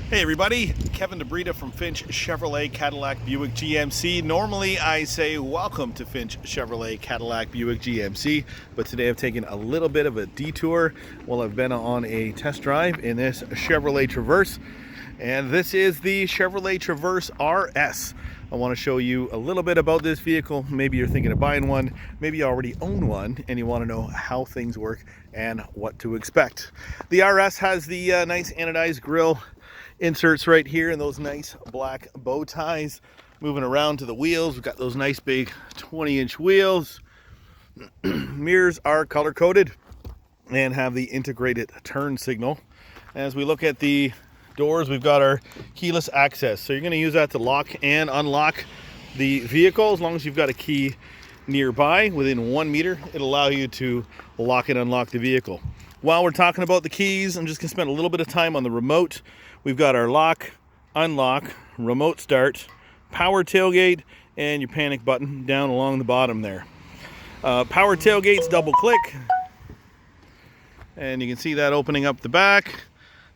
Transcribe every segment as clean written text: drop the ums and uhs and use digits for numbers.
Hey everybody, Kevin DeBrita from Finch Chevrolet Cadillac Buick GMC. Normally I say welcome to Finch Chevrolet Cadillac Buick GMC, but today I've taken a little bit of a detour while I've been on a test drive in this Chevrolet Traverse. And this is the Chevrolet Traverse RS. I want to show you a little bit about this vehicle. Maybe you're thinking of buying one, maybe you already own one and you want to know how things work and what to expect. The RS has the nice anodized grille inserts right here and those nice black bow ties. Moving around to the wheels, we've got those nice big 20-inch wheels. Mirrors are color coded and have the integrated turn signal. As we look at the doors, we've got our keyless access, so you're going to use that to lock and unlock the vehicle. As long as you've got a key nearby within 1 meter, it'll allow you to lock and unlock the vehicle. While we're talking about the keys, I'm just going to spend a little bit of time on the remote. We've got our lock, unlock, remote start, power tailgate, and your panic button down along the bottom there. Power tailgate's double click, and you can see that opening up the back,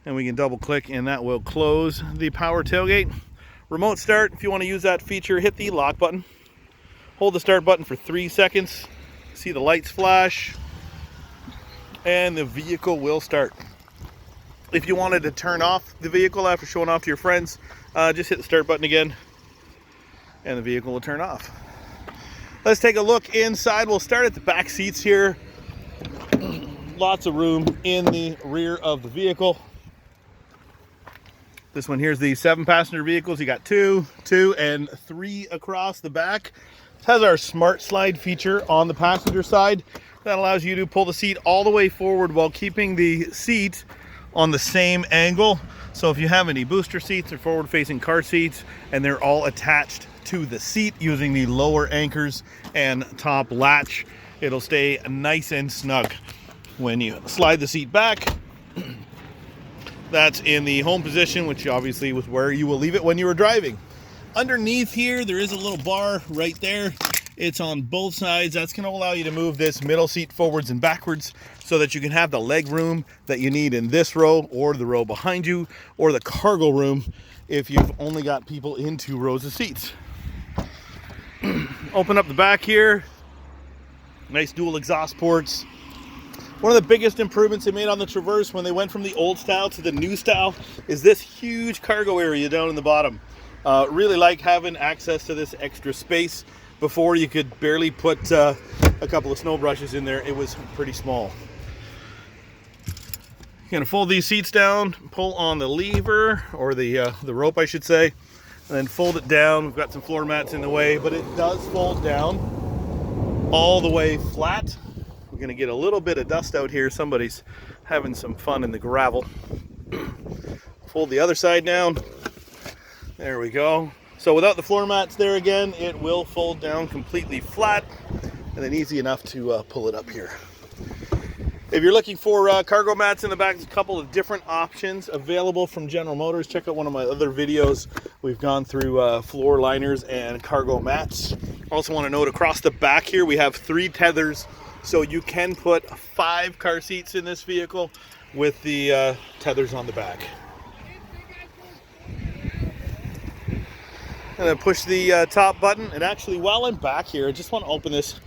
and we can double click and that will close the power tailgate. Remote start, if you want to use that feature, hit the lock button, hold the start button for 3 seconds, see the lights flash, and the vehicle will start. If you wanted to turn off the vehicle after showing off to your friends, just hit the start button again and the vehicle will turn off. Let's take a look inside. We'll start at the back seats here. Lots of room in the rear of the vehicle. This one here's the 7-passenger vehicles. You got two, and 3 across the back. It has our smart slide feature on the passenger side. That allows you to pull the seat all the way forward while keeping the seat on the same angle. So if you have any booster seats or forward facing car seats and they're all attached to the seat using the lower anchors and top latch, it'll stay nice and snug. When you slide the seat back, that's in the home position, which obviously was where you will leave it when you were driving. Underneath here, there is a little bar right there. It's on both sides. That's going to allow you to move this middle seat forwards and backwards so that you can have the leg room that you need in this row or the row behind you, or the cargo room if you've only got people in 2 rows of seats. Open up the back here. Nice dual exhaust ports. One of the biggest improvements they made on the Traverse when they went from the old style to the new style is this huge cargo area down in the bottom. Really like having access to this extra space. Before, you could barely put a couple of snow brushes in there. It was pretty small. You're gonna fold these seats down, pull on the lever, or the rope I should say, and then fold it down. We've got some floor mats in the way, but it does fold down all the way flat. We're gonna get a little bit of dust out here. Somebody's having some fun in the gravel. Fold the other side down. There we go. So without the floor mats there again, it will fold down completely flat and then easy enough to pull it up here. If you're looking for cargo mats in the back, there's a couple of different options available from General Motors. Check out one of my other videos. We've gone through floor liners and cargo mats. Also want to note across the back here, we have 3 tethers. So you can put 5 car seats in this vehicle with the tethers on the back. I'm going to push the top button, and actually while I'm back here, I just want to open this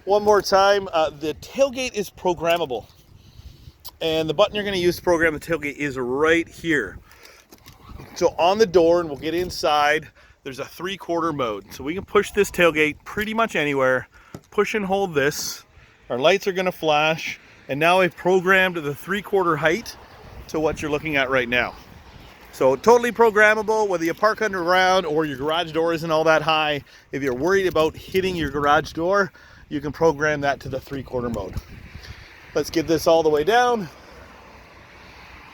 one more time. The tailgate is programmable, and the button you're going to use to program the tailgate is right here. So on the door, and we'll get inside, there's a 3/4 mode. So we can push this tailgate pretty much anywhere, push and hold this. Our lights are going to flash, and now I've programmed the 3/4 height to what you're looking at right now. So totally programmable, whether you park underground or your garage door isn't all that high. If you're worried about hitting your garage door, you can program that to the 3/4 mode. Let's get this all the way down.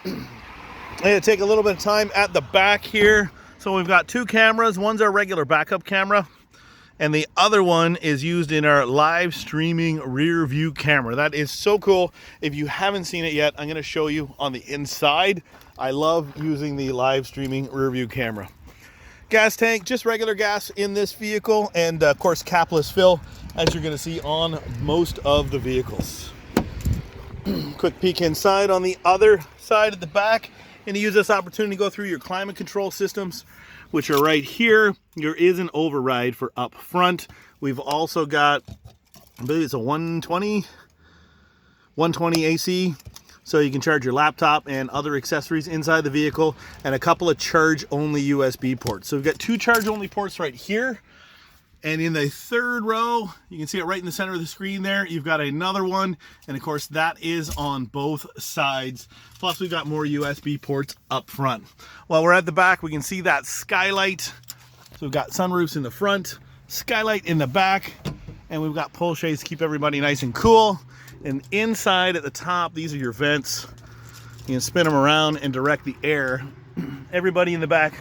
I'm gonna take a little bit of time at the back here. So we've got 2 cameras. One's our regular backup camera, and the other one is used in our live streaming rear view camera. That is so cool. If you haven't seen it yet, I'm gonna show you on the inside. I love using the live streaming rear view camera. Gas tank, just regular gas in this vehicle, and of course capless fill, as you're gonna see on most of the vehicles. Quick peek inside on the other side of the back. And use this opportunity to go through your climate control systems, which are right here. There is an override for up front. We've also got, I believe it's a 120 AC, so you can charge your laptop and other accessories inside the vehicle, and a couple of charge-only USB ports. So we've got 2 charge-only ports right here. And in the third row, you can see it right in the center of the screen there, you've got another one. And of course, that is on both sides. Plus, we've got more USB ports up front. While we're at the back, we can see that skylight. So we've got sunroofs in the front, skylight in the back, and we've got pull shades to keep everybody nice and cool. And inside at the top, these are your vents. You can spin them around and direct the air. Everybody in the back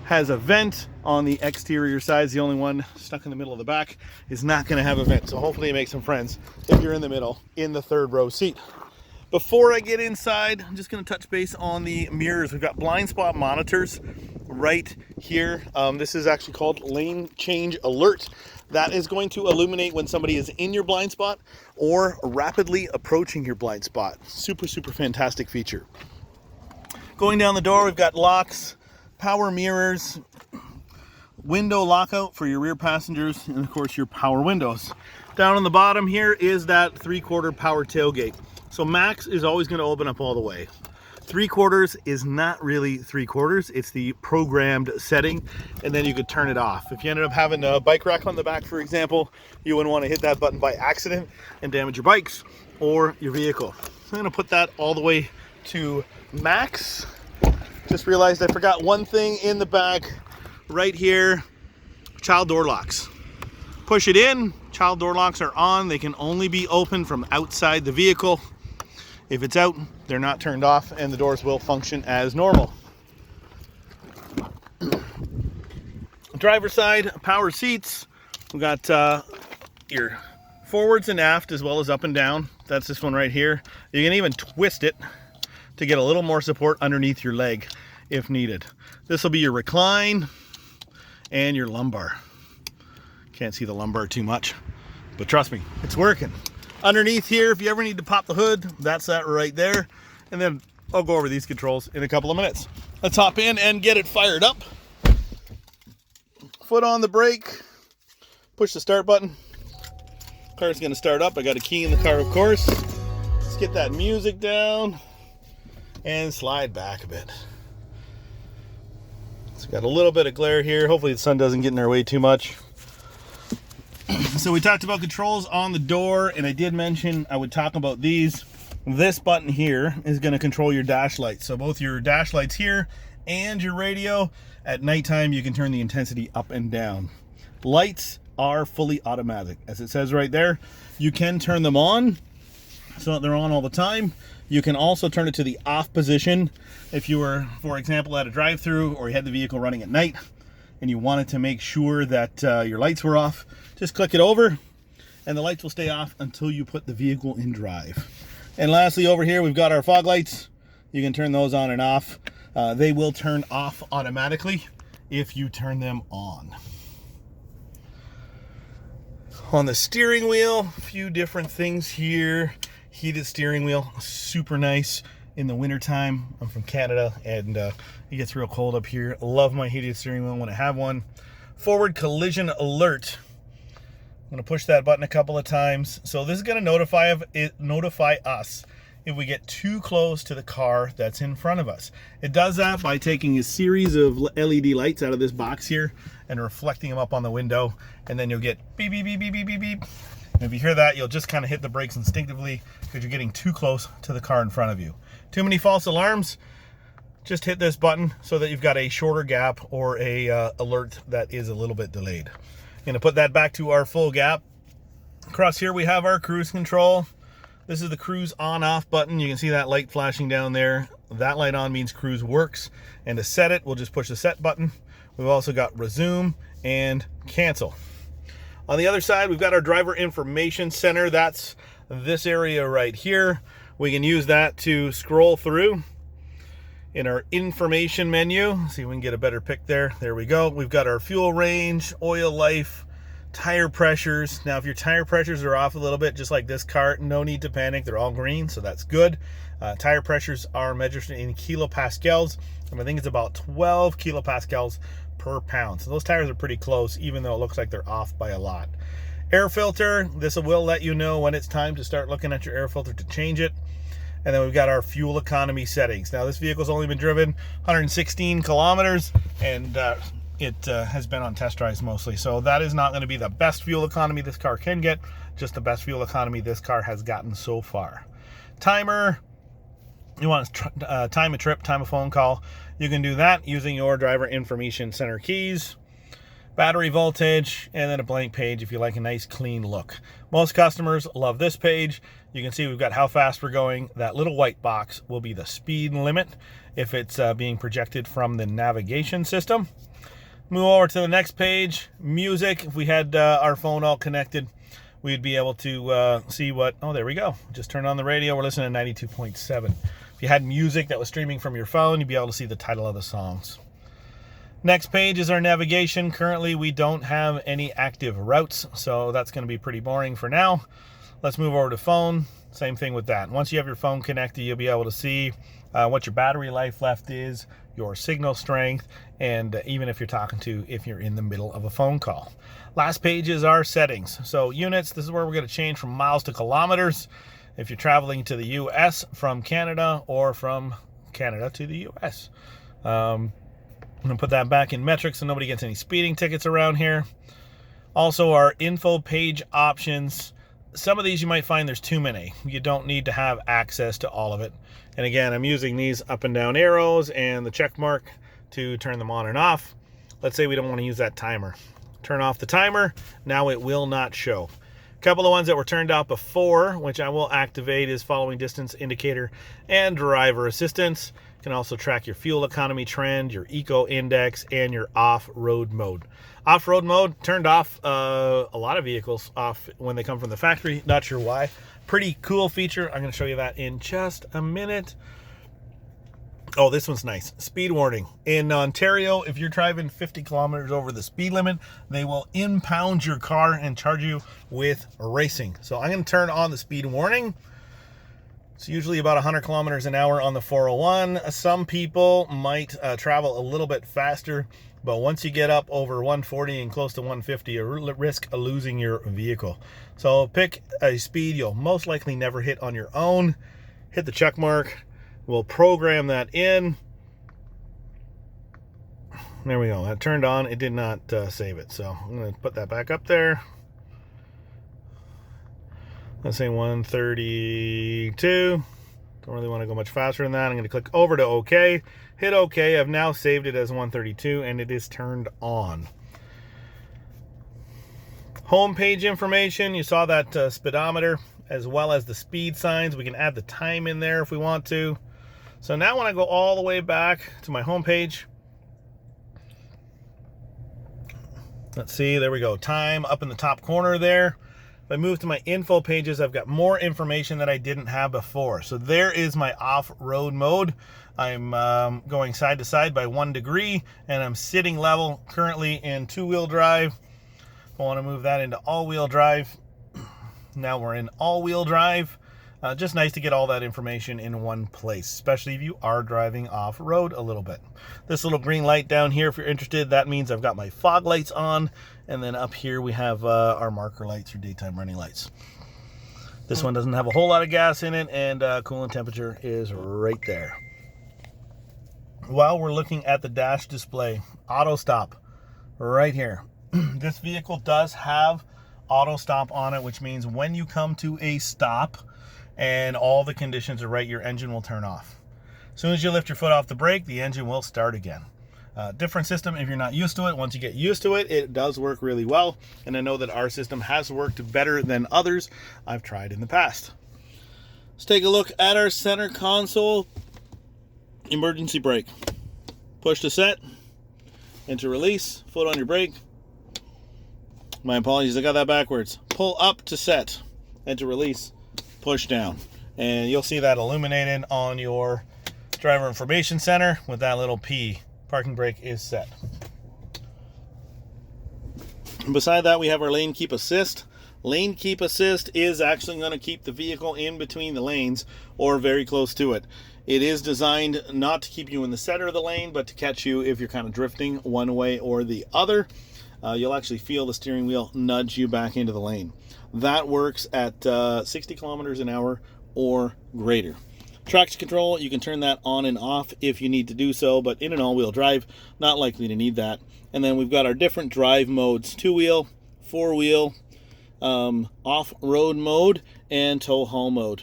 has a vent on the exterior side. The only one stuck in the middle of the back is not going to have a vent. So hopefully you make some friends if you're in the middle in the third row seat. Before I get inside, I'm just going to touch base on the mirrors. We've got blind spot monitors right here. This is actually called lane change alert. That is going to illuminate when somebody is in your blind spot or rapidly approaching your blind spot. Super, super fantastic feature. Going down the door, we've got locks, power mirrors, window lockout for your rear passengers, and of course your power windows. Down on the bottom here is that 3/4 power tailgate. So max is always going to open up all the way. 3/4 is not really 3/4, it's the programmed setting, and then you could turn it off. If you ended up having a bike rack on the back, for example, you wouldn't want to hit that button by accident and damage your bikes or your vehicle. So I'm going to put that all the way to max. Just realized I forgot one thing in the back right here. Child door locks. Push it in, child door locks are on. They can only be opened from outside the vehicle. If it's out, they're not turned off and the doors will function as normal. Driver's side, power seats. We've got your forwards and aft as well as up and down. That's this one right here. You can even twist it to get a little more support underneath your leg if needed. This will be your recline and your lumbar. Can't see the lumbar too much, but trust me, it's working. Underneath here, if you ever need to pop the hood, that's that right there. And then I'll go over these controls in a couple of minutes. Let's hop in and get it fired up. Foot on the brake, push the start button. Car's gonna start up. I got a key in the car, of course. Let's get that music down and slide back a bit. It's got a little bit of glare here. Hopefully the sun doesn't get in our way too much. So we talked about controls on the door, and I did mention I would talk about these. This button here is going to control your dash lights. So both your dash lights here and your radio. At nighttime, you can turn the intensity up and down. Lights are fully automatic. As it says right there, you can turn them on so that they're on all the time. You can also turn it to the off position if you were, for example, at a drive-through or you had the vehicle running at night and you wanted to make sure that your lights were off. Just click it over and the lights will stay off until you put the vehicle in drive. And lastly, over here we've got our fog lights. You can turn those on and off. They will turn off automatically if you turn them on. On the steering wheel, a few different things here. Heated steering wheel, super nice in the wintertime. I'm from Canada and it gets real cold up here. Love my heated steering wheel when I have one. Forward collision alert. I'm going to push that button a couple of times. So this is going to notify us if we get too close to the car that's in front of us. It does that by taking a series of LED lights out of this box here and reflecting them up on the window, and then you'll get beep, beep, beep, beep, beep, beep, beep. And if you hear that, you'll just kind of hit the brakes instinctively because you're getting too close to the car in front of you. Too many false alarms, just hit this button so that you've got a shorter gap or a alert that is a little bit delayed. I'm going to put that back to our full gap. Across here we have our cruise control. This is the cruise on off button. You can see that light flashing down there. That light on means cruise works. And to set it, we'll just push the set button. We've also got resume and cancel. On the other side, we've got our driver information center. That's this area right here. We can use that to scroll through in our information menu. See if we can get a better pick there. There we go. We've got our fuel range, oil life, tire pressures. Now, if your tire pressures are off a little bit, just like this car, no need to panic. They're all green, so that's good. Tire pressures are measured in kilopascals, and I think it's about 12 kilopascals per pound. So those tires are pretty close, even though it looks like they're off by a lot. Air filter, this will let you know when it's time to start looking at your air filter to change it. And then we've got our fuel economy settings. Now this vehicle's only been driven 116 kilometers, and it has been on test drives mostly. So that is not going to be the best fuel economy this car can get, just the best fuel economy this car has gotten so far. Timer, you want to time a trip, time a phone call. You can do that using your driver information center keys. Battery voltage, and then a blank page if you like a nice clean look. Most customers love this page. You can see we've got how fast we're going. That little white box will be the speed limit if it's being projected from the navigation system. Move over to the next page, music. If we had our phone all connected, we'd be able to see what, oh, there we go. Just turn on the radio, we're listening to 92.7. If you had music that was streaming from your phone, you'd be able to see the title of the songs. Next page is our navigation. Currently, we don't have any active routes, so that's going to be pretty boring for now. Let's move over to phone. Same thing with that. Once you have your phone connected, you'll be able to see what your battery life left is, your signal strength, and even if you're in the middle of a phone call. Last page is our settings. So units, this is where we're going to change from miles to kilometers. If you're traveling to the US from Canada, or from Canada to the US. I'm going to put that back in metric so nobody gets any speeding tickets around here. Also, our info page options. Some of these you might find there's too many. You don't need to have access to all of it. And again, I'm using these up and down arrows and the check mark to turn them on and off. Let's say we don't want to use that timer. Turn off the timer. Now it will not show. A couple of ones that were turned off before, which I will activate, is following distance indicator and driver assistance. Can also track your fuel economy trend, your eco index, and your off-road mode. Off-road mode turned off a lot of vehicles off when they come from the factory. Not sure why. Pretty cool feature. I'm going to show you that in just a minute. Oh, this one's nice. Speed warning. In Ontario, if you're driving 50 kilometers over the speed limit, they will impound your car and charge you with racing. So I'm going to turn on the speed warning. It's usually about 100 kilometers an hour on the 401. Some people might travel a little bit faster, but once you get up over 140 and close to 150, you risk losing your vehicle. So pick a speed you'll most likely never hit on your own. Hit the check mark. We'll program that in. There we go. That turned on. It did not save it. So I'm going to put that back up there. Let's say 132. Don't really want to go much faster than that. I'm going to click over to OK. Hit OK. I've now saved it as 132 and it is turned on. Home page information. You saw that speedometer as well as the speed signs. We can add the time in there if we want to. So now when I go all the way back to my home page, let's see, there we go. Time up in the top corner there. If I move to my info pages, I've got more information that I didn't have before. So there is my off-road mode. I'm going side to side by 1 degree, and I'm sitting level currently in 2-wheel drive. I want to move that into all-wheel drive. Now we're in all-wheel drive. Just nice to get all that information in one place, especially if you are driving off-road a little bit. This little green light down here, if you're interested, that means I've got my fog lights on. And then up here we have our marker lights or daytime running lights. This one doesn't have a whole lot of gas in it, and coolant temperature is right there. While we're looking at the dash display, auto stop right here. This vehicle does have auto stop on it, which means when you come to a stop and all the conditions are right, your engine will turn off. As soon as you lift your foot off the brake, the engine will start again. Different system if you're not used to it. Once you get used to it, it does work really well. And I know that our system has worked better than others I've tried in the past. Let's take a look at our center console. Emergency brake. Push to set. Into release. Foot on your brake. My apologies, I got that backwards. Pull up to set. Into release. Push down. And you'll see that illuminated on your driver information center with that little P. Parking brake is set. And beside that, we have our lane keep assist. Lane keep assist is actually going to keep the vehicle in between the lanes or very close to it. It is designed not to keep you in the center of the lane, but to catch you if you're kind of drifting one way or the other. You'll actually feel the steering wheel nudge you back into the lane. That works at 60 kilometers an hour or greater. Traction control, you can turn that on and off if you need to do so, but in an all-wheel drive, not likely to need that. And then we've got our different drive modes: two-wheel, four-wheel, off-road mode, and tow-haul mode.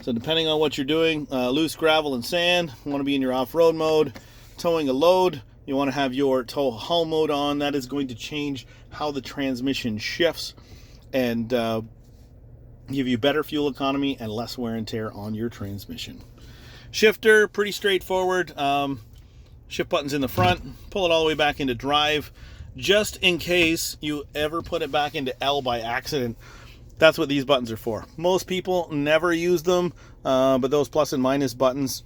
So depending on what you're doing, loose gravel and sand, you want to be in your off-road mode. Towing a load, you want to have your tow-haul mode on. That is going to change how the transmission shifts and give you better fuel economy and less wear and tear on your transmission. Shifter, pretty straightforward. Shift button's in the front. Pull it all the way back into drive. Just in case you ever put it back into L by accident, that's what these buttons are for. Most people never use them, but those plus and minus buttons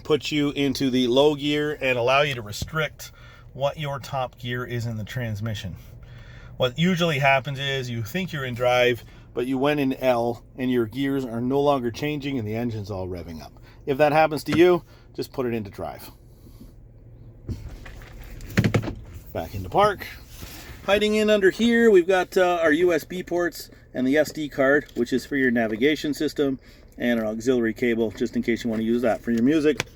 put you into the low gear and allow you to restrict what your top gear is in the transmission. What usually happens is you think you're in drive, but you went in L and your gears are no longer changing and the engine's all revving up. If that happens to you, just put it into drive. Back into park. Hiding in under here, we've got our USB ports and the SD card, which is for your navigation system, and an auxiliary cable, just in case you want to use that for your music,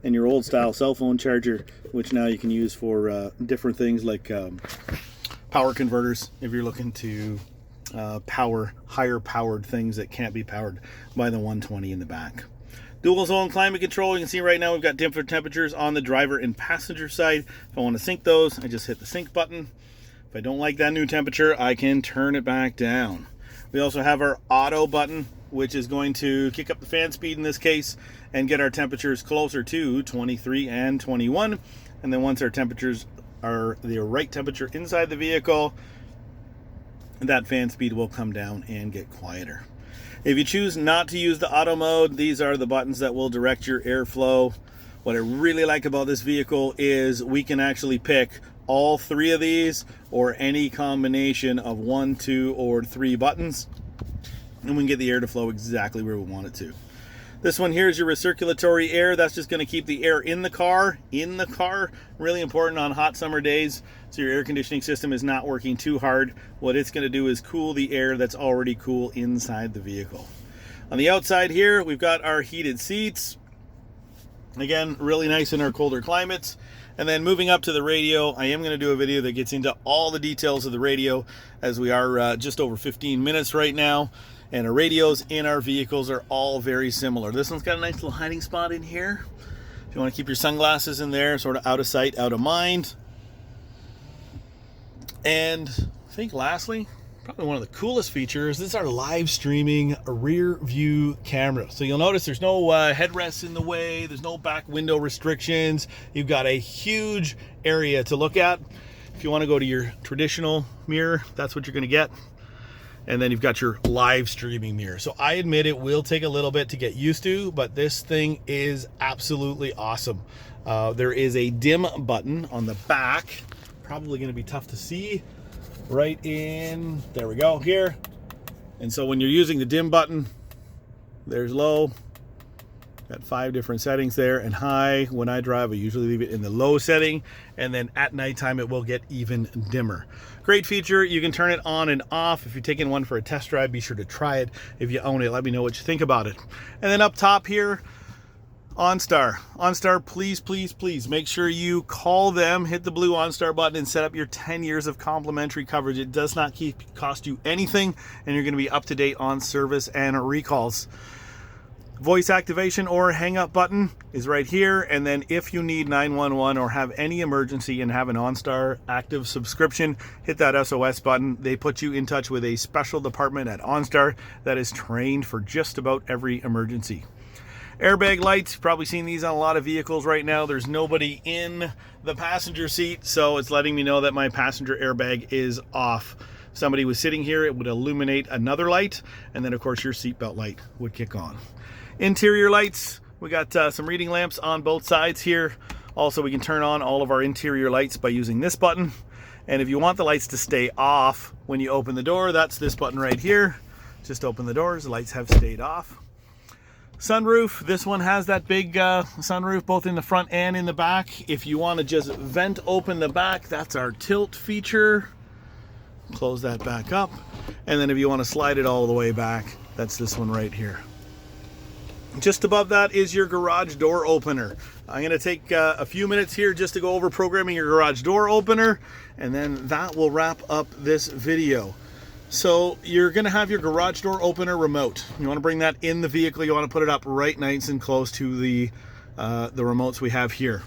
and your old style cell phone charger, which now you can use for different things like power converters, if you're looking to power higher powered things that can't be powered by the 120 in the back. Dual zone climate control. You can see right now we've got different temperatures on the driver and passenger side. If I want to sync those, I just hit the sync button. If I don't like that new temperature, I can turn it back down. We also have our auto button, which is going to kick up the fan speed in this case and get our temperatures closer to 23 and 21. And then once our temperatures are the right temperature inside the vehicle, that fan speed will come down and get quieter. If you choose not to use the auto mode, these are the buttons that will direct your airflow. What I really like about this vehicle is we can actually pick all three of these or any combination of 1, 2, or 3 buttons, and we can get the air to flow exactly where we want it to. This one here is your recirculatory air. That's just going to keep the air in the car. Really important on hot summer days, so your air conditioning system is not working too hard. What it's going to do is cool the air that's already cool inside the vehicle. On the outside here, we've got our heated seats. Again, really nice in our colder climates. And then moving up to the radio, I am going to do a video that gets into all the details of the radio, as we are just over 15 minutes right now. And our radios in our vehicles are all very similar. This one's got a nice little hiding spot in here. If you want to keep your sunglasses in there, sort of out of sight, out of mind. And I think lastly, probably one of the coolest features, this is our live streaming rear view camera. So you'll notice there's no headrests in the way, there's no back window restrictions. You've got a huge area to look at. If you want to go to your traditional mirror, that's what you're going to get. And then you've got your live streaming mirror. So I admit it will take a little bit to get used to, but this thing is absolutely awesome. There is a dim button on the back. Probably going to be tough to see. Right in, there we go, here. And so when you're using the dim button, there's low. Got 5 different settings there, and high. When I drive, I usually leave it in the low setting, and then at nighttime it will get even dimmer. Great feature. You can turn it on and off. If you're taking one for a test drive, be sure to try it. If you own it, let me know what you think about it. And then up top here, Onstar. Onstar, please, please, please make sure you call them, hit the blue Onstar button, and set up your 10 years of complimentary coverage. It does not cost you anything, and you're going to be up to date on service and recalls. Voice activation or hang up button is right here. And then if you need 911 or have any emergency and have an Onstar active subscription, hit that SOS button. They put you in touch with a special department at Onstar that is trained for just about every emergency. Airbag lights, you've probably seen these on a lot of vehicles right now. There's nobody in the passenger seat, so it's letting me know that my passenger airbag is off. If somebody was sitting here, it would illuminate another light, and then of course your seatbelt light would kick on. Interior lights, we got some reading lamps on both sides here. Also, we can turn on all of our interior lights by using this button. And if you want the lights to stay off when you open the door, that's this button right here. Just open the doors, the lights have stayed off. Sunroof, this one has that big sunroof both in the front and in the back. If you want to just vent open the back, that's our tilt feature. Close that back up. And then if you want to slide it all the way back, that's this one right here. Just above that is your garage door opener. I'm going to take a few minutes here just to go over programming your garage door opener, and then that will wrap up this video. So you're going to have your garage door opener remote. You want to bring that in the vehicle. You want to put it up right nice and close to the remotes we have here.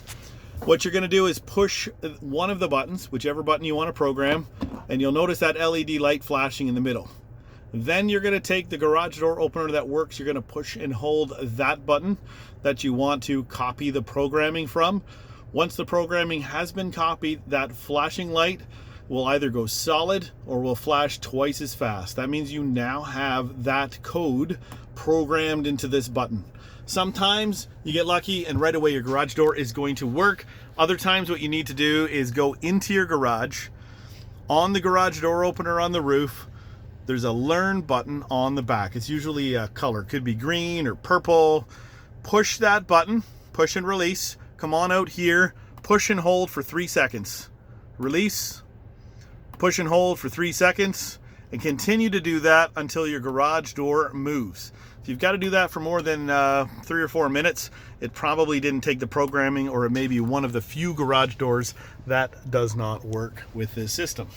What you're going to do is push one of the buttons, whichever button you want to program, and you'll notice that LED light flashing in the middle. Then you're going to take the garage door opener that works. You're going to push and hold that button that you want to copy the programming from. Once the programming has been copied, that flashing light will either go solid or will flash twice as fast. That means you now have that code programmed into this button. Sometimes you get lucky and right away your garage door is going to work. Other times what you need to do is go into your garage. On the garage door opener on the roof, there's a learn button on the back. It's usually a color, could be green or purple. Push that button, push and release. Come on out here, push and hold for 3 seconds. Release, push and hold for 3 seconds, and continue to do that until your garage door moves. If you've got to do that for more than 3 or 4 minutes, it probably didn't take the programming, or it may be one of the few garage doors that does not work with this system.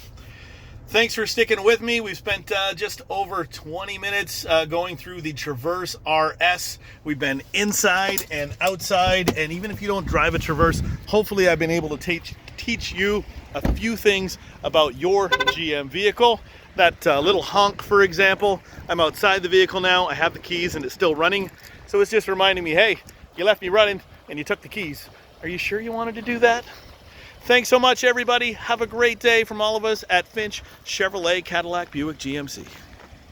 Thanks for sticking with me. We've spent just over 20 minutes going through the Traverse RS. We've been inside and outside, and even if you don't drive a Traverse, hopefully I've been able to teach you a few things about your GM vehicle. That little honk, for example, I'm outside the vehicle now, I have the keys and it's still running. So it's just reminding me, hey, you left me running and you took the keys. Are you sure you wanted to do that? Thanks so much, everybody. Have a great day from all of us at Finch Chevrolet Cadillac Buick GMC.